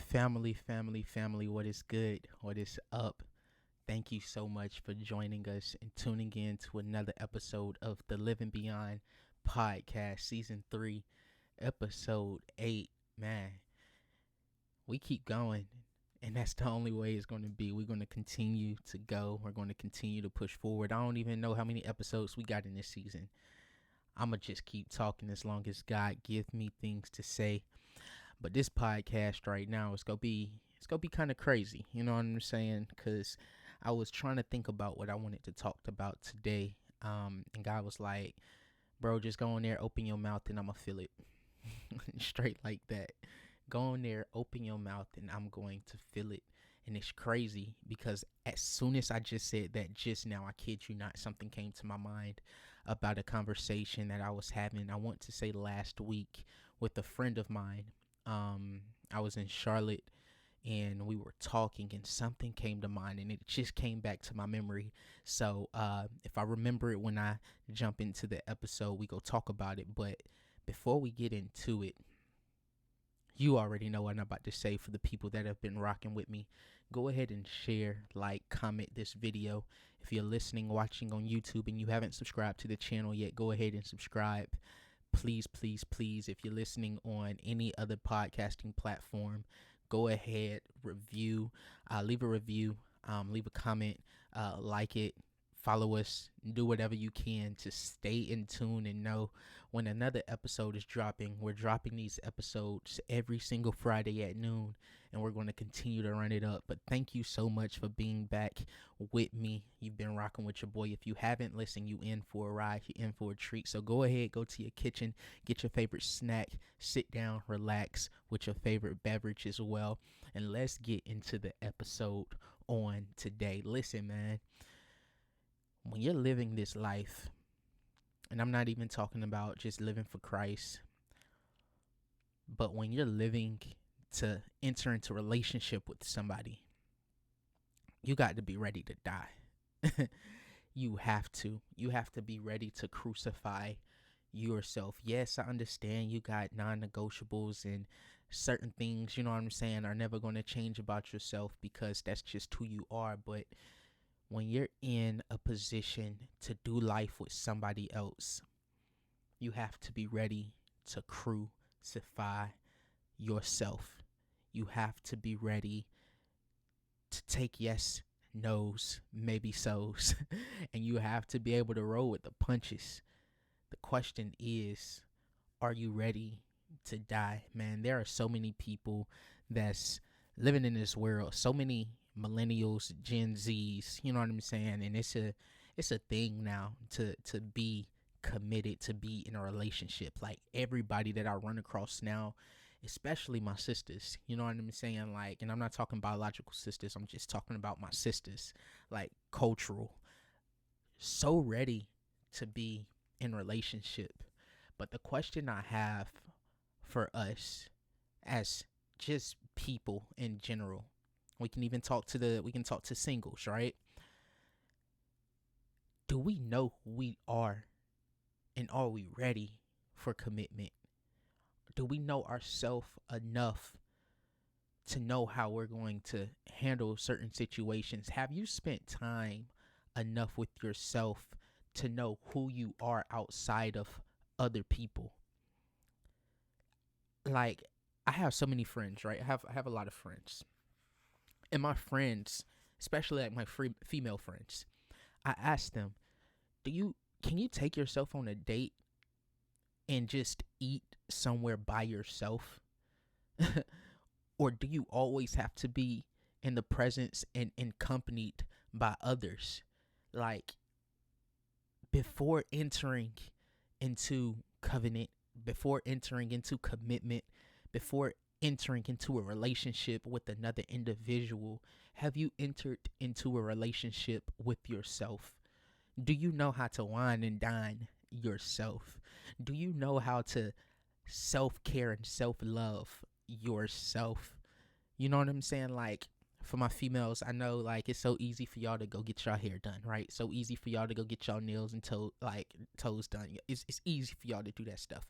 Family, what is good? What is up? Thank you so much for joining us and tuning in to another episode of the Living Beyond podcast, season 3, episode 8. Man, we keep going, and that's the only way it's going to be. We're going to continue to go, we're going to continue to push forward. I don't even know how many episodes we got in this season. I'm going to just keep talking as long as God gives me things to say. But this podcast right now is gonna be kind of crazy. You know what I'm saying? Because I was trying to think about what I wanted to talk about today. And God was like, "Bro, just go in there, open your mouth, and I'ma feel it." Straight like that. Go in there, open your mouth, and I'm going to feel it. And it's crazy because as soon as I just said that just now, I kid you not, something came to my mind about a conversation that I was having. I want to say last week with a friend of mine. I was in Charlotte and we were talking and something came to mind and it just came back to my memory. So if I remember it when I jump into the episode, we go talk about it. But before we get into it, you already know what I'm about to say. For the people that have been rocking with me, go ahead and share, like, comment this video. If you're listening, watching on YouTube and you haven't subscribed to the channel yet, go ahead and subscribe. Please, if you're listening on any other podcasting platform, go ahead, leave a review, leave a comment, like it, follow us, do whatever you can to stay in tune and know when another episode is dropping. We're dropping these episodes every single Friday at noon, and we're going to continue to run it up. But thank you so much for being back with me. You've been rocking with your boy. If you haven't listened, you in for a ride, you in for a treat. So go ahead, go to your kitchen, get your favorite snack, sit down, relax with your favorite beverage as well, and let's get into the episode on today. Listen, man, when you're living this life, and I'm not even talking about just living for Christ, but when you're living to enter into a relationship with somebody, you got to be ready to die. You have to be ready to crucify yourself. Yes, I understand you got non-negotiables and certain things, you know what I'm saying, are never going to change about yourself because that's just who you are. But when you're in a position to do life with somebody else, you have to be ready to crucify yourself. You have to be ready to take yes, no's, maybe so's, and you have to be able to roll with the punches. The question is, are you ready to die? Man, there are so many people that's living in this world, so many millennials, Gen Zs, you know what I'm saying? And it's a thing now to be committed, to be in a relationship. Like everybody that I run across now, especially my sisters, you know what I'm saying? Like, and I'm not talking biological sisters, I'm just talking about my sisters, like cultural, so ready to be in relationship. But the question I have for us as just people in general, we can talk to singles, right? Do we know who we are, and are we ready for commitment? Do we know ourselves enough to know how we're going to handle certain situations? Have you spent time enough with yourself to know who you are outside of other people? Like, I have so many friends, right? I have a lot of friends. And my friends, especially like my female friends, I ask them, can you take yourself on a date and just eat somewhere by yourself? Or do you always have to be in the presence and accompanied by others? Like, before entering into covenant, before entering into commitment, before entering into a relationship with another individual, have you entered into a relationship with yourself? Do you know how to wine and dine yourself? Do you know how to self-care and self-love yourself? You know what I'm saying? Like, for my females, I know, like, it's so easy for y'all to go get y'all hair done, right? So easy for y'all to go get y'all nails and toes done. It's easy for y'all to do that stuff.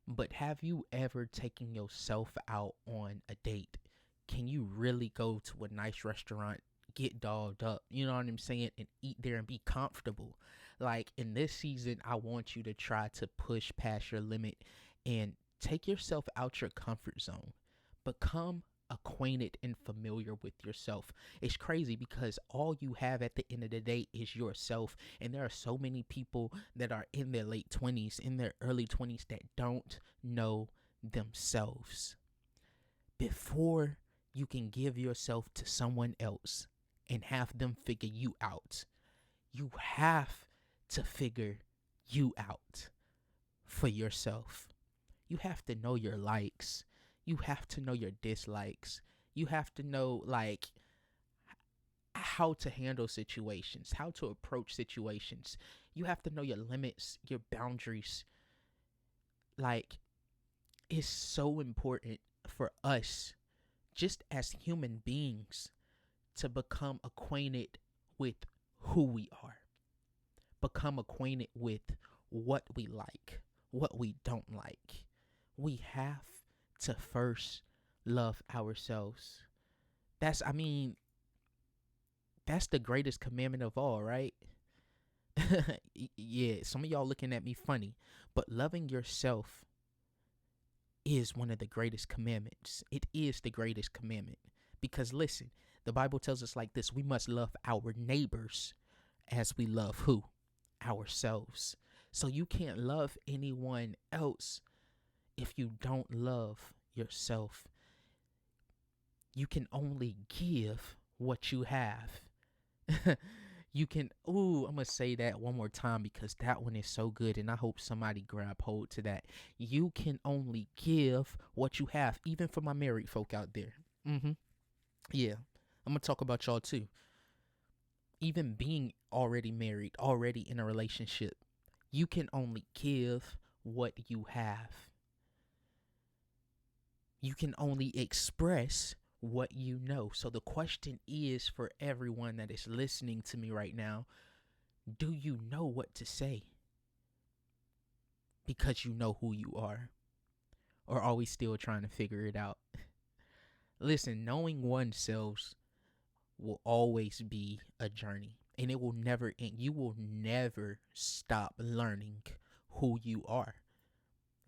But have you ever taken yourself out on a date? Can really go to a nice restaurant, get dolled up, you know what I'm saying, and eat there and be comfortable. Like in this season, I want you to try to push past your limit and take yourself out your comfort zone. Become acquainted and familiar with yourself. It's crazy because all you have at the end of the day is yourself. And there are so many people that are in their late 20s, in their early 20s that don't know themselves. Before you can give yourself to someone else and have them figure you out, you have to figure you out for yourself. You have to know your likes. You have to know your dislikes. You have to know, like, how to handle situations, how to approach situations. You have to know your limits, your boundaries. Like, it's so important for us, just as human beings, to become acquainted with who we are. Become acquainted with what we like, what we don't like. We have to first love ourselves. That's the greatest commandment of all, right? Yeah, some of y'all looking at me funny, but loving yourself is one of the greatest commandments. It is the greatest commandment. Because listen, the Bible tells us like this: we must love our neighbors as we love who? Ourselves. So you can't love anyone else if you don't love yourself. You can only give what you have. I'm going to say that one more time because that one is so good, and I hope somebody grab hold to that. You can only give what you have, even for my married folk out there. Yeah, I'm going to talk about y'all too. Even being already married, already in a relationship, you can only give what you have. You can only express what you know. So the question is, for everyone that is listening to me right now, do you know what to say? Because you know who you are. Or are we still trying to figure it out? Listen, knowing oneself will always be a journey, and it will never end. You will never stop learning who you are.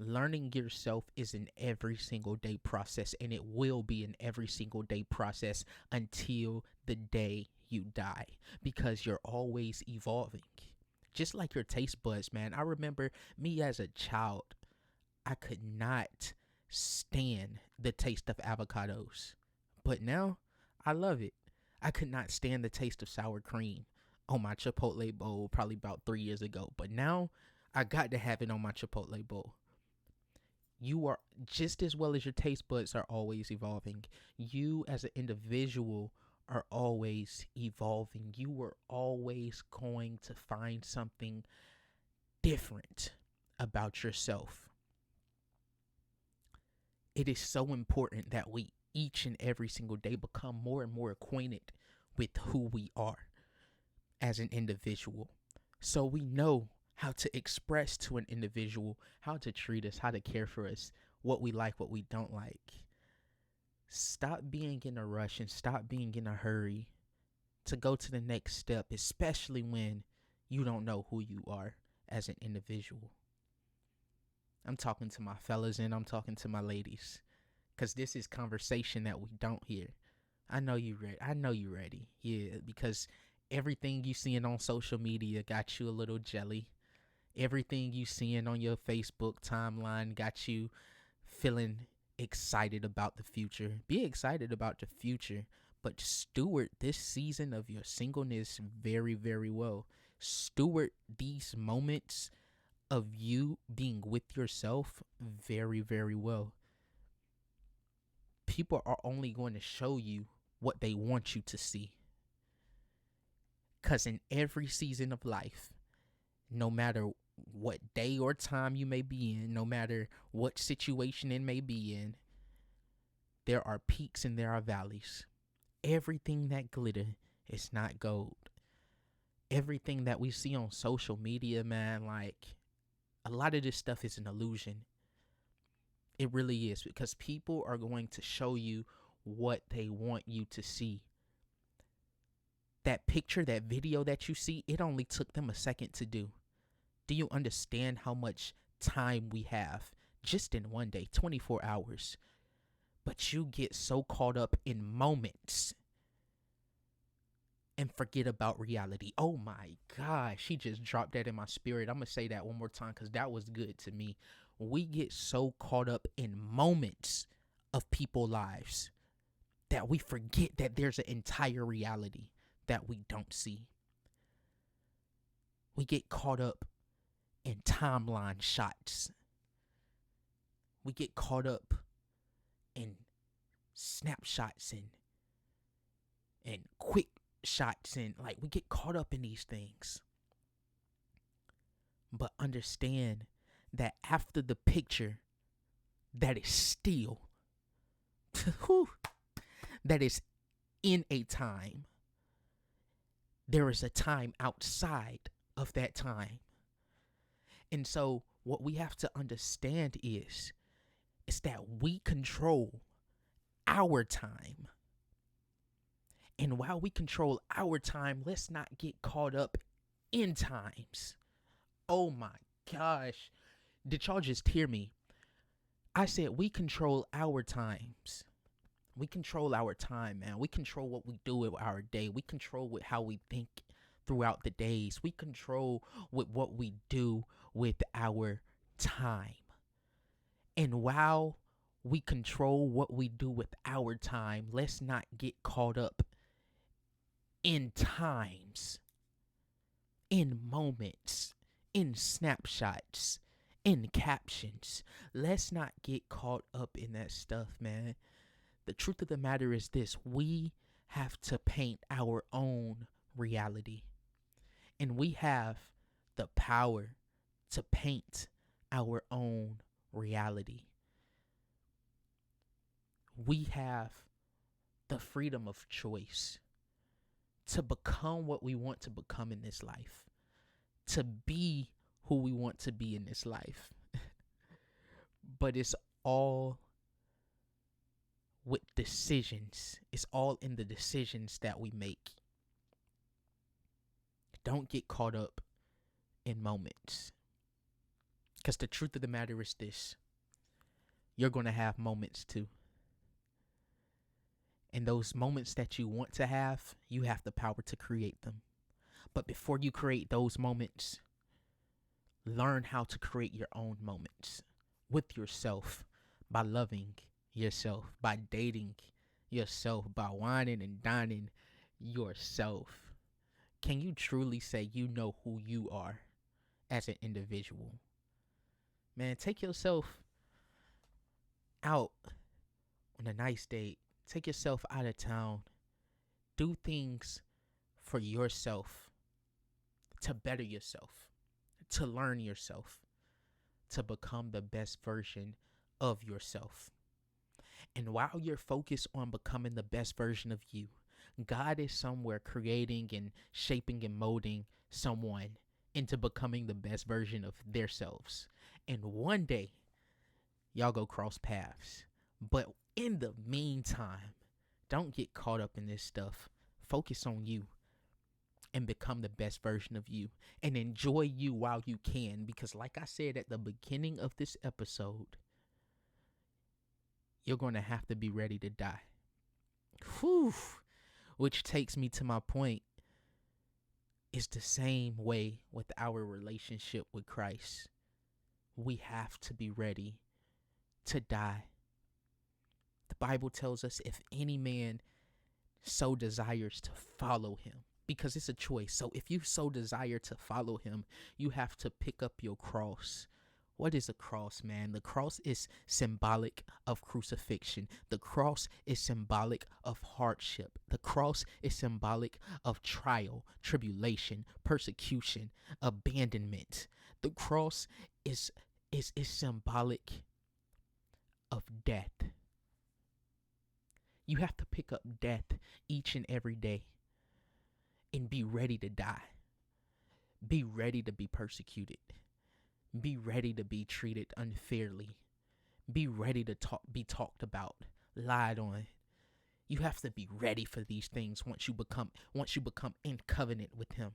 Learning yourself is an every single day process, and it will be an every single day process until the day you die, because you're always evolving. Just like your taste buds, man. I remember me as a child, I could not stand the taste of avocados, but now I love it. I could not stand the taste of sour cream on my Chipotle bowl probably about 3 years ago, but now I got to have it on my Chipotle bowl. You are, just as well as your taste buds are always evolving, you as an individual are always evolving. You are always going to find something different about yourself. It is so important that we each and every single day become more and more acquainted with who we are as an individual, so we know how to express to an individual how to treat us, how to care for us, what we like, what we don't like. Stop being in a rush and stop being in a hurry to go to the next step, especially when you don't know who you are as an individual. I'm talking to my fellas and I'm talking to my ladies, because this is conversation that we don't hear. I know you ready. I know you ready. Yeah, because everything you seeing on social media got you a little jelly. Everything you seeing on your Facebook timeline got you feeling excited about the future. Be excited about the future, but steward this season of your singleness very, very well. Steward these moments of you being with yourself very, very well. People are only going to show you what they want you to see. Because in every season of life, no matter what day or time you may be in, no matter what situation it may be in, there are peaks and there are valleys. Everything that glitter is not gold. Everything that we see on social media, man, like, a lot of this stuff is an illusion. It really is, because people are going to show you what they want you to see. That picture, that video that you see, it only took them a second to do. Do you understand how much time we have just in one day, 24 hours? But you get so caught up in moments and forget about reality. Oh my gosh, she just dropped that in my spirit. I'm going to say that one more time because that was good to me. We get so caught up in moments of people's lives that we forget that there's an entire reality that we don't see. We get caught up in timeline shots. We get caught up in snapshots and quick shots, and like we get caught up in these things. But understand that after the picture, that is still that is in a time. There is a time outside of that time. And so what we have to understand is that we control our time. And while we control our time, let's not get caught up in times. Oh my gosh. Did y'all just hear me? I said we control our times. We control our time, man. We control what we do with our day. We control with how we think throughout the days. We control with what we do with our time. And while we control what we do with our time, let's not get caught up in times, in moments, in snapshots, in captions. Let's not get caught up in that stuff, man. The truth of the matter is this: we have to paint our own reality. And we have the power to paint our own reality. We have the freedom of choice to become what we want to become in this life, to be who we want to be in this life. But it's all with decisions. It's all in the decisions that we make. Don't get caught up in moments. Because the truth of the matter is this: you're going to have moments too. And those moments that you want to have, you have the power to create them. But before you create those moments, learn how to create your own moments with yourself, by loving yourself, by dating yourself, by whining and dining yourself. Can you truly say you know who you are as an individual? Man, take yourself out on a nice date. Take yourself out of town. Do things for yourself, to better yourself, to learn yourself, to become the best version of yourself. And while you're focused on becoming the best version of you, God is somewhere creating and shaping and molding someone into becoming the best version of themselves. And one day, y'all go cross paths. But in the meantime, don't get caught up in this stuff. Focus on you and become the best version of you, and enjoy you while you can. Because like I said at the beginning of this episode, you're going to have to be ready to die. Whew. Which takes me to my point. It's the same way with our relationship with Christ. We have to be ready to die. The Bible tells us if any man so desires to follow him, because it's a choice. So if you so desire to follow him, you have to pick up your cross. What is a cross, man? The cross is symbolic of crucifixion. The cross is symbolic of hardship. The cross is symbolic of trial, tribulation, persecution, abandonment. The cross is symbolic of death. You have to pick up death each and every day and be ready to die. Be ready to be persecuted. Be ready to be treated unfairly. Be ready to be talked about, lied on, You have to be ready for these things once you become in covenant with him.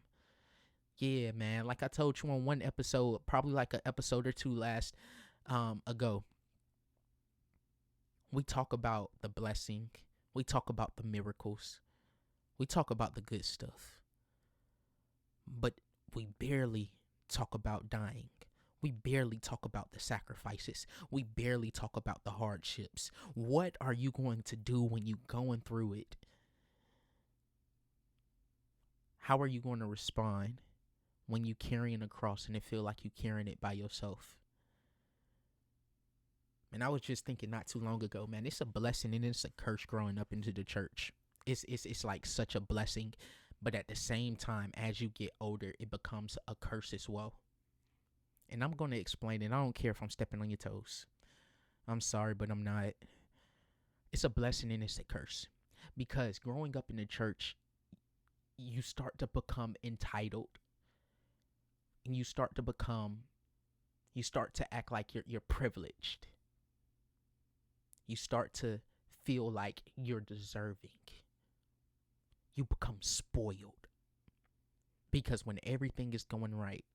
Yeah, man. Like I told you on one episode, probably like an episode or two last ago, we talk about the blessing, we talk about the miracles, we talk about the good stuff, but we barely talk about dying. We barely talk about the sacrifices. We barely talk about the hardships. What are you going to do when you're going through it? How are you going to respond when you carrying a cross and it feel like you carrying it by yourself? And I was just thinking not too long ago, man, it's a blessing and it's a curse growing up into the church. It's like such a blessing, but at the same time, as you get older, it becomes a curse as well. And I'm going to explain it. I don't care if I'm stepping on your toes. I'm sorry, but I'm not. It's a blessing and it's a curse. Because growing up in the church, you start to become entitled. And you start to act like you're privileged. You start to feel like you're deserving. You become spoiled. Because when everything is going right,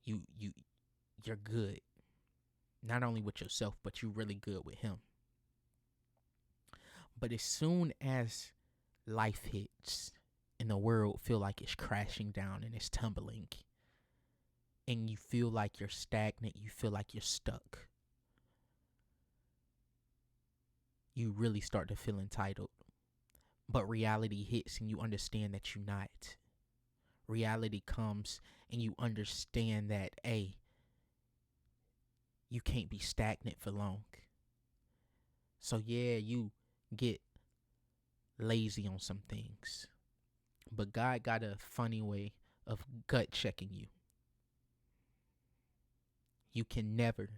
you're good. Not only with yourself, but you're really good with him. But as soon as life hits and the world feel like it's crashing down and it's tumbling, and you feel like you're stagnant, you feel like you're stuck, you really start to feel entitled. But reality hits and you understand that you're not. Reality comes and you understand that, hey, you can't be stagnant for long. So yeah, you get lazy on some things. But God got a funny way of gut checking you. You can never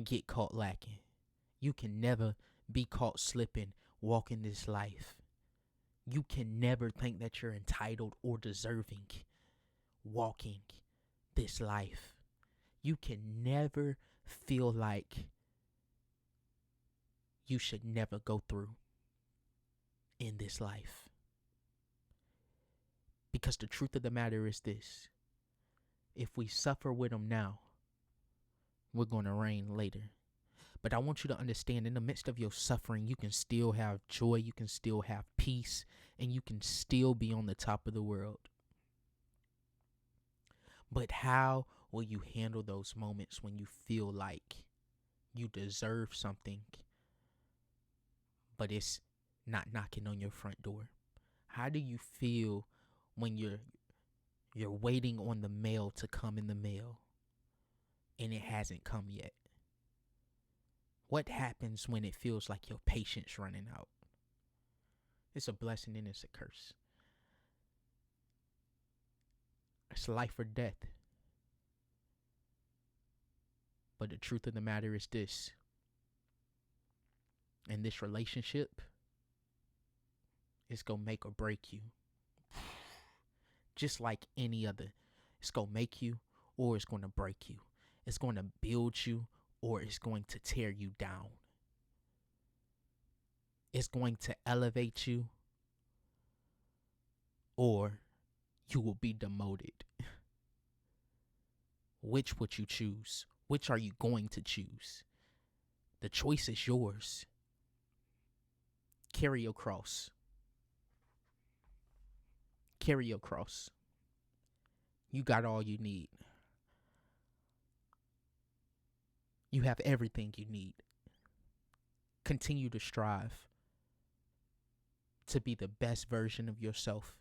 get caught lacking. You can never be caught slipping walking this life. You can never think that you're entitled or deserving walking this life. You can never feel like you should never go through in this life. Because the truth of the matter is this: if we suffer with him now, we're going to reign later. But I want you to understand, in the midst of your suffering, you can still have joy, you can still have peace, and you can still be on the top of the world. But how will you handle those moments when you feel like you deserve something, but it's not knocking on your front door? How do you feel when you're waiting on the mail to come in the mail and it hasn't come yet? What happens when it feels like your patience running out? It's a blessing and it's a curse. It's life or death. But the truth of the matter is this: in this relationship, it's going to make or break you. Just like any other. It's going to make you or it's going to break you. It's going to build you or it's going to tear you down. It's going to elevate you or you will be demoted. Which would you choose? Which are you going to choose? The choice is yours. Carry your cross. Carry your cross. You got all you need. You have everything you need. Continue to strive to be the best version of yourself,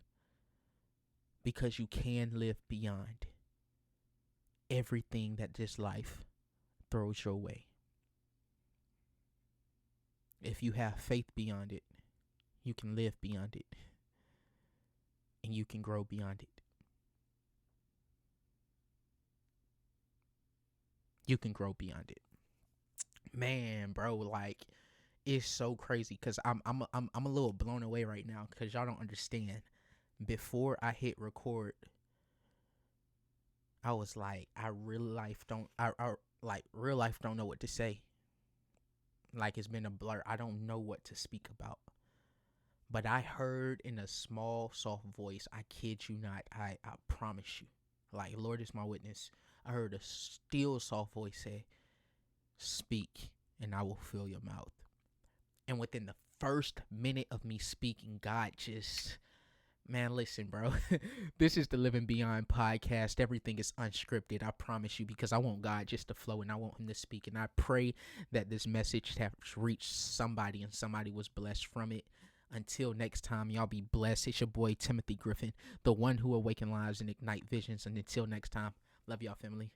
because you can live beyond everything that this life throws your way. If you have faith beyond it, you can live beyond it, and you can grow beyond it. You can grow beyond it. Man, bro, like, it's so crazy because I'm a little blown away right now because y'all don't understand. Before I hit record, I was like, real life don't know what to say. Like it's been a blur. I don't know what to speak about. But I heard in a small, soft voice, I kid you not, I promise you, like, Lord is my witness. I heard a still, soft voice say, speak, and I will fill your mouth. And within the first minute of me speaking, God just, man, listen, bro. This is the Living Beyond podcast. Everything is unscripted, I promise you, because I want God just to flow and I want him to speak. And I pray that this message has reached somebody and somebody was blessed from it. Until next time, y'all be blessed. It's your boy, Timothy Griffin, the one who awaken lives and ignite visions. And until next time, love y'all, family.